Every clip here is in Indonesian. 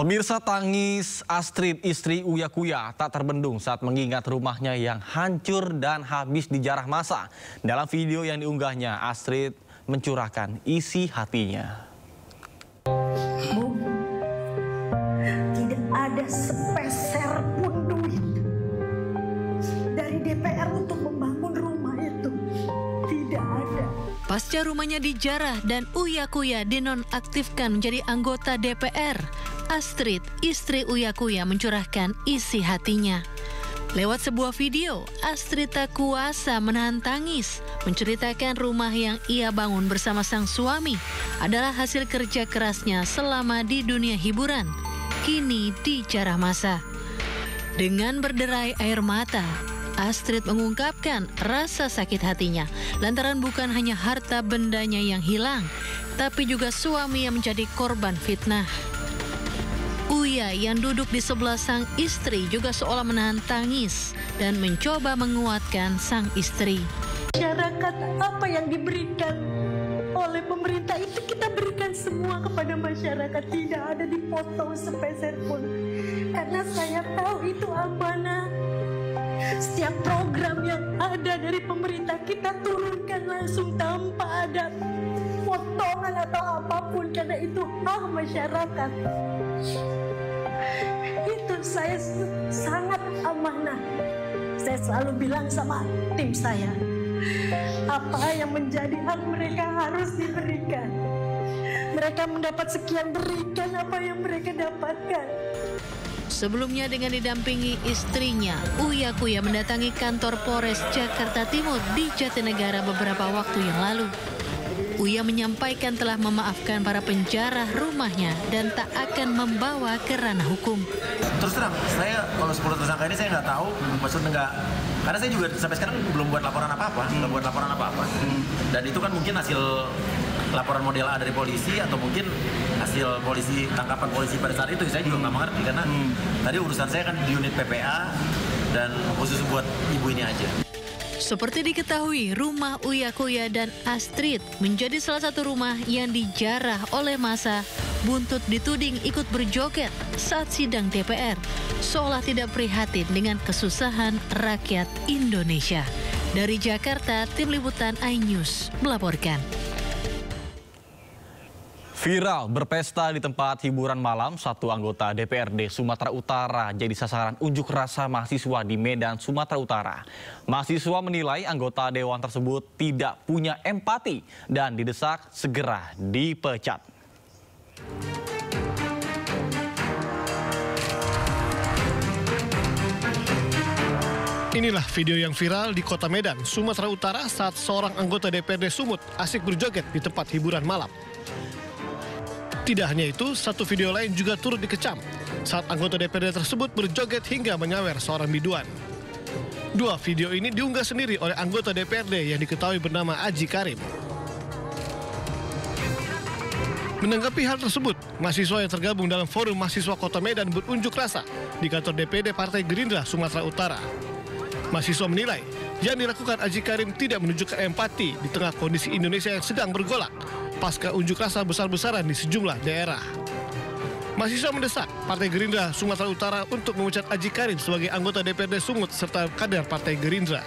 Pemirsa, tangis Astrid, istri Uya Kuya, tak terbendung saat mengingat rumahnya yang hancur dan habis dijarah massa. Dalam video yang diunggahnya, Astrid mencurahkan isi hatinya. Bu, tidak ada sepeser pun duit dari DPR untuk membangun rumah itu. Tidak ada. Pasca rumahnya dijarah dan Uya Kuya dinonaktifkan menjadi anggota DPR, Astrid, istri Uya Kuya, mencurahkan isi hatinya. Lewat sebuah video, Astrid tak kuasa menahan tangis, menceritakan rumah yang ia bangun bersama sang suami adalah hasil kerja kerasnya selama di dunia hiburan, kini dijarah massa. Dengan berderai air mata, Astrid mengungkapkan rasa sakit hatinya lantaran bukan hanya harta bendanya yang hilang, tapi juga suami yang menjadi korban fitnah. Uya yang duduk di sebelah sang istri juga seolah menahan tangis dan mencoba menguatkan sang istri. Masyarakat apa yang diberikan oleh pemerintah itu kita berikan semua kepada masyarakat, tidak ada dipotong sepeser pun. Karena saya tahu itu amanah. Setiap program yang ada dari pemerintah kita turunkan langsung tanpa ada potongan atau apapun, karena itu hak masyarakat. Itu saya sangat amanah. Saya selalu bilang sama tim saya, apa yang menjadi hak mereka harus diberikan. Mereka mendapat sekian, berikan apa yang mereka dapatkan. Sebelumnya dengan didampingi istrinya, Uya Kuya mendatangi kantor Polres Jakarta Timur di Jatinegara beberapa waktu yang lalu. Uya menyampaikan telah memaafkan para penjarah rumahnya dan tak akan membawa ke ranah hukum. Terus terang, saya kalau 10 tersangka ini saya nggak tahu, maksudnya nggak, karena saya juga sampai sekarang belum buat laporan apa-apa, Dan itu kan mungkin hasil laporan model A dari polisi atau mungkin hasil tangkapan polisi pada saat itu. Saya juga nggak mengerti karena tadi urusan saya kan di unit PPA dan khusus buat ibu ini aja. Seperti diketahui, rumah Uya Kuya dan Astrid menjadi salah satu rumah yang dijarah oleh massa buntut dituding ikut berjoget saat sidang DPR, seolah tidak prihatin dengan kesusahan rakyat Indonesia. Dari Jakarta, Tim Liputan iNews melaporkan. Viral berpesta di tempat hiburan malam, satu anggota DPRD Sumatera Utara jadi sasaran unjuk rasa mahasiswa di Medan, Sumatera Utara. Mahasiswa menilai anggota dewan tersebut tidak punya empati dan didesak segera dipecat. Inilah video yang viral di kota Medan, Sumatera Utara saat seorang anggota DPRD Sumut asik berjoget di tempat hiburan malam. Tidak hanya itu, satu video lain juga turut dikecam saat anggota DPRD tersebut berjoget hingga menyawer seorang biduan. Dua video ini diunggah sendiri oleh anggota DPRD yang diketahui bernama Aji Karim. Menanggapi hal tersebut, mahasiswa yang tergabung dalam forum mahasiswa Kota Medan berunjuk rasa di kantor DPD Partai Gerindra Sumatera Utara. Mahasiswa menilai yang dilakukan Aji Karim tidak menunjukkan empati di tengah kondisi Indonesia yang sedang bergolak pasca unjuk rasa besar-besaran di sejumlah daerah. Mahasiswa mendesak Partai Gerindra Sumatera Utara untuk memecat Aji Karim sebagai anggota DPRD Sumut serta kader Partai Gerindra.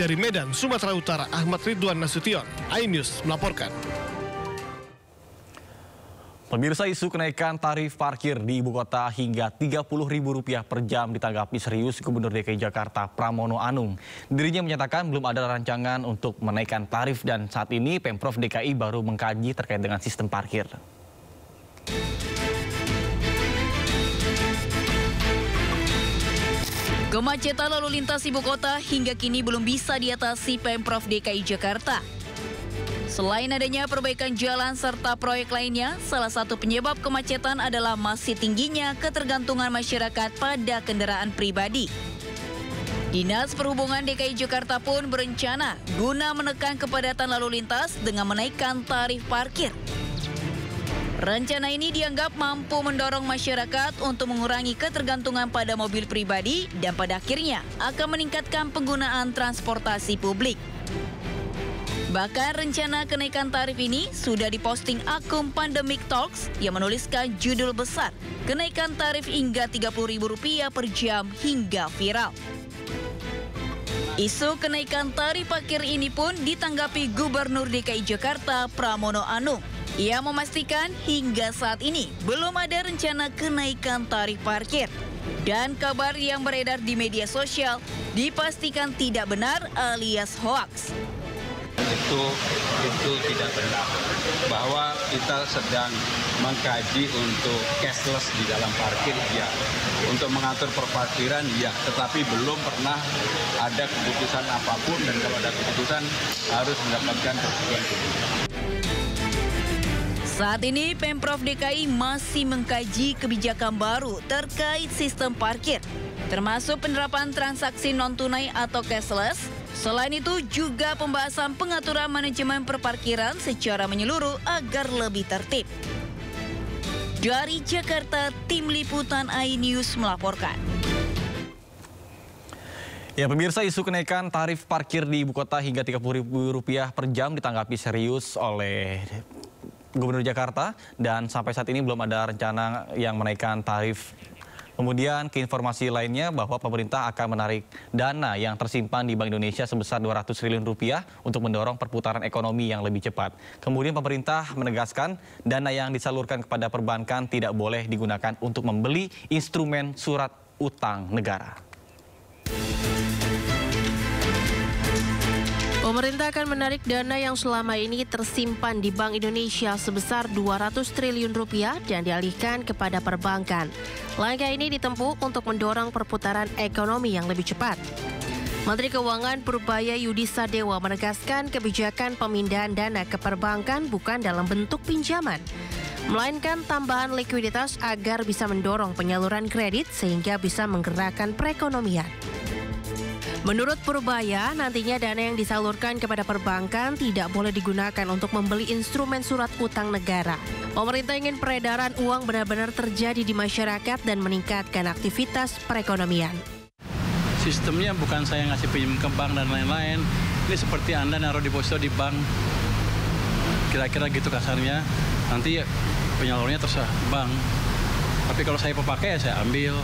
Dari Medan, Sumatera Utara, Ahmad Ridwan Nasution, iNews melaporkan. Pemirsa, isu kenaikan tarif parkir di ibu kota hingga Rp30.000 per jam ditanggapi serius Gubernur DKI Jakarta Pramono Anung. Dirinya menyatakan belum ada rancangan untuk menaikkan tarif dan saat ini Pemprov DKI baru mengkaji terkait dengan sistem parkir. Kemacetan lalu lintas ibu kota hingga kini belum bisa diatasi Pemprov DKI Jakarta. Selain adanya perbaikan jalan serta proyek lainnya, salah satu penyebab kemacetan adalah masih tingginya ketergantungan masyarakat pada kendaraan pribadi. Dinas Perhubungan DKI Jakarta pun berencana guna menekan kepadatan lalu lintas dengan menaikkan tarif parkir. Rencana ini dianggap mampu mendorong masyarakat untuk mengurangi ketergantungan pada mobil pribadi dan pada akhirnya akan meningkatkan penggunaan transportasi publik. Bahkan rencana kenaikan tarif ini sudah diposting akun Pandemic Talks yang menuliskan judul besar, kenaikan tarif hingga Rp30.000 per jam hingga viral. Isu kenaikan tarif parkir ini pun ditanggapi Gubernur DKI Jakarta Pramono Anung. Ia memastikan hingga saat ini belum ada rencana kenaikan tarif parkir. Dan kabar yang beredar di media sosial dipastikan tidak benar alias hoaks. Itu tidak benar, bahwa kita sedang mengkaji untuk cashless di dalam parkir, ya, untuk mengatur perparkiran, ya, tetapi belum pernah ada keputusan apapun, dan kalau ada keputusan harus mendapatkan persetujuan. Saat ini Pemprov DKI masih mengkaji kebijakan baru terkait sistem parkir, termasuk penerapan transaksi non-tunai atau cashless. Selain itu juga pembahasan pengaturan manajemen perparkiran secara menyeluruh agar lebih tertib. Dari Jakarta, Tim Liputan iNews melaporkan. Ya, pemirsa, isu kenaikan tarif parkir di ibu kota hingga Rp30.000 per jam ditanggapi serius oleh Gubernur Jakarta, dan sampai saat ini belum ada rencana yang menaikkan tarif. Kemudian ke informasi lainnya bahwa pemerintah akan menarik dana yang tersimpan di Bank Indonesia sebesar Rp200 triliun untuk mendorong perputaran ekonomi yang lebih cepat. Kemudian pemerintah menegaskan dana yang disalurkan kepada perbankan tidak boleh digunakan untuk membeli instrumen surat utang negara. Pemerintah akan menarik dana yang selama ini tersimpan di Bank Indonesia sebesar Rp200 triliun dan dialihkan kepada perbankan. Langkah ini ditempuh untuk mendorong perputaran ekonomi yang lebih cepat. Menteri Keuangan Purbaya Yudi Sadewa menegaskan kebijakan pemindahan dana ke perbankan bukan dalam bentuk pinjaman, melainkan tambahan likuiditas agar bisa mendorong penyaluran kredit sehingga bisa menggerakkan perekonomian. Menurut Purbaya, nantinya dana yang disalurkan kepada perbankan tidak boleh digunakan untuk membeli instrumen surat utang negara. Pemerintah ingin peredaran uang benar-benar terjadi di masyarakat dan meningkatkan aktivitas perekonomian. Sistemnya bukan saya ngasih pinjam ke bank dan lain-lain. Ini seperti Anda naruh deposito di bank. Kira-kira gitu kasarnya. Nanti penyalurnya terserah bank. Tapi kalau saya pemakai ya saya ambil.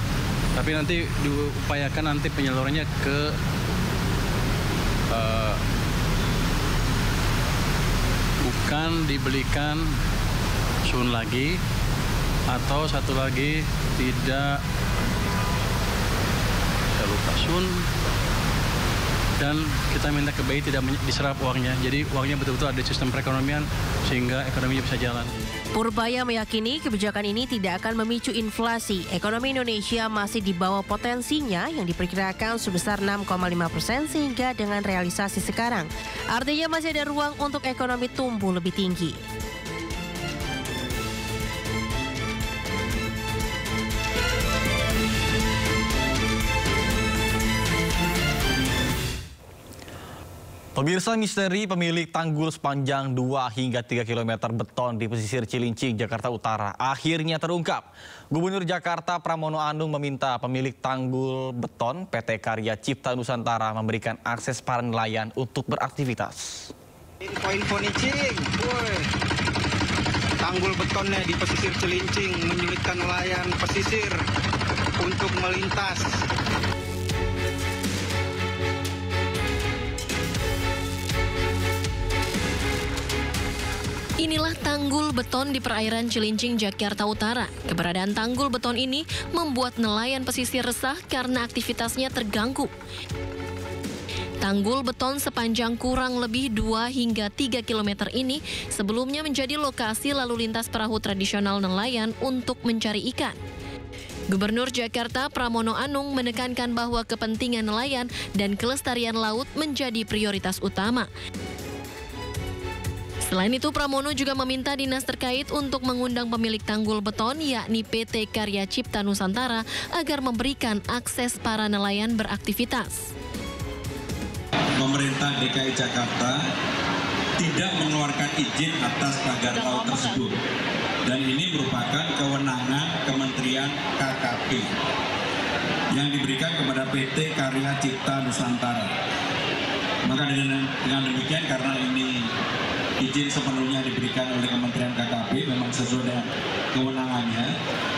Tapi nanti diupayakan nanti penyalurannya ke bukan dibelikan sun lagi, atau satu lagi tidak, saya lupa, sun, dan kita minta ke BI tidak diserap uangnya. Jadi uangnya betul-betul ada di sistem perekonomian sehingga ekonominya bisa jalan. Purbaya meyakini kebijakan ini tidak akan memicu inflasi. Ekonomi Indonesia masih di bawah potensinya yang diperkirakan sebesar 6,5% sehingga dengan realisasi sekarang, artinya masih ada ruang untuk ekonomi tumbuh lebih tinggi. Pemirsa, misteri pemilik tanggul sepanjang 2 hingga 3 km beton di pesisir Cilincing, Jakarta Utara akhirnya terungkap. Gubernur Jakarta Pramono Anung meminta pemilik tanggul beton PT Karya Cipta Nusantara memberikan akses para nelayan untuk beraktivitas. Info nicing, tanggul betonnya di pesisir Cilincing menyulitkan nelayan pesisir untuk melintas. Inilah tanggul beton di perairan Cilincing, Jakarta Utara. Keberadaan tanggul beton ini membuat nelayan pesisir resah karena aktivitasnya terganggu. Tanggul beton sepanjang kurang lebih 2 hingga 3 km ini sebelumnya menjadi lokasi lalu lintas perahu tradisional nelayan untuk mencari ikan. Gubernur Jakarta Pramono Anung menekankan bahwa kepentingan nelayan dan kelestarian laut menjadi prioritas utama. Selain itu, Pramono juga meminta dinas terkait untuk mengundang pemilik tanggul beton, yakni PT Karya Cipta Nusantara, agar memberikan akses para nelayan beraktivitas. Pemerintah DKI Jakarta tidak mengeluarkan izin atas pagar laut tersebut. Dan ini merupakan kewenangan Kementerian KKP yang diberikan kepada PT Karya Cipta Nusantara. Maka dengan demikian, karena ini izin sepenuhnya diberikan oleh Kementerian KKP, memang sesuai dengan kewenangannya.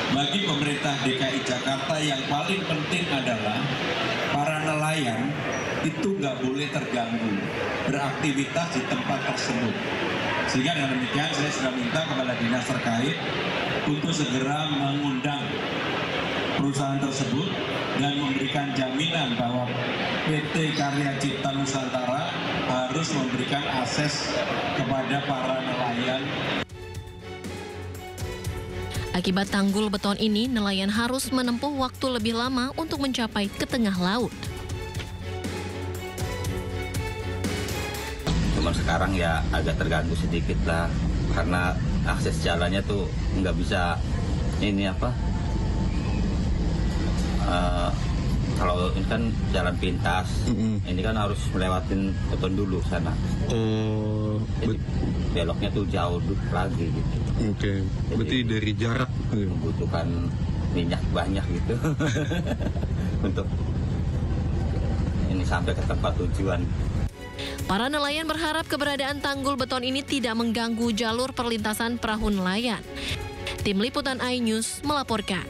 Bagi pemerintah DKI Jakarta yang paling penting adalah para nelayan itu nggak boleh terganggu beraktivitas di tempat tersebut. Sehingga dengan demikian saya sudah minta kepada dinas terkait untuk segera mengundang perusahaan tersebut dan memberikan jaminan bahwa PT Karya Cipta Nusantara harus memberikan akses kepada para nelayan. Akibat tanggul beton ini, nelayan harus menempuh waktu lebih lama untuk mencapai ke tengah laut. Cuma sekarang ya agak terganggu sedikit lah, karena akses jalannya tuh nggak bisa kalau ini kan jalan pintas, ini kan harus melewatin beton dulu sana. Jadi beloknya tuh jauh lagi gitu. Oke. Berarti dari jarak membutuhkan minyak banyak gitu untuk ini sampai ke tempat tujuan. Para nelayan berharap keberadaan tanggul beton ini tidak mengganggu jalur perlintasan perahu nelayan. Tim Liputan iNews melaporkan.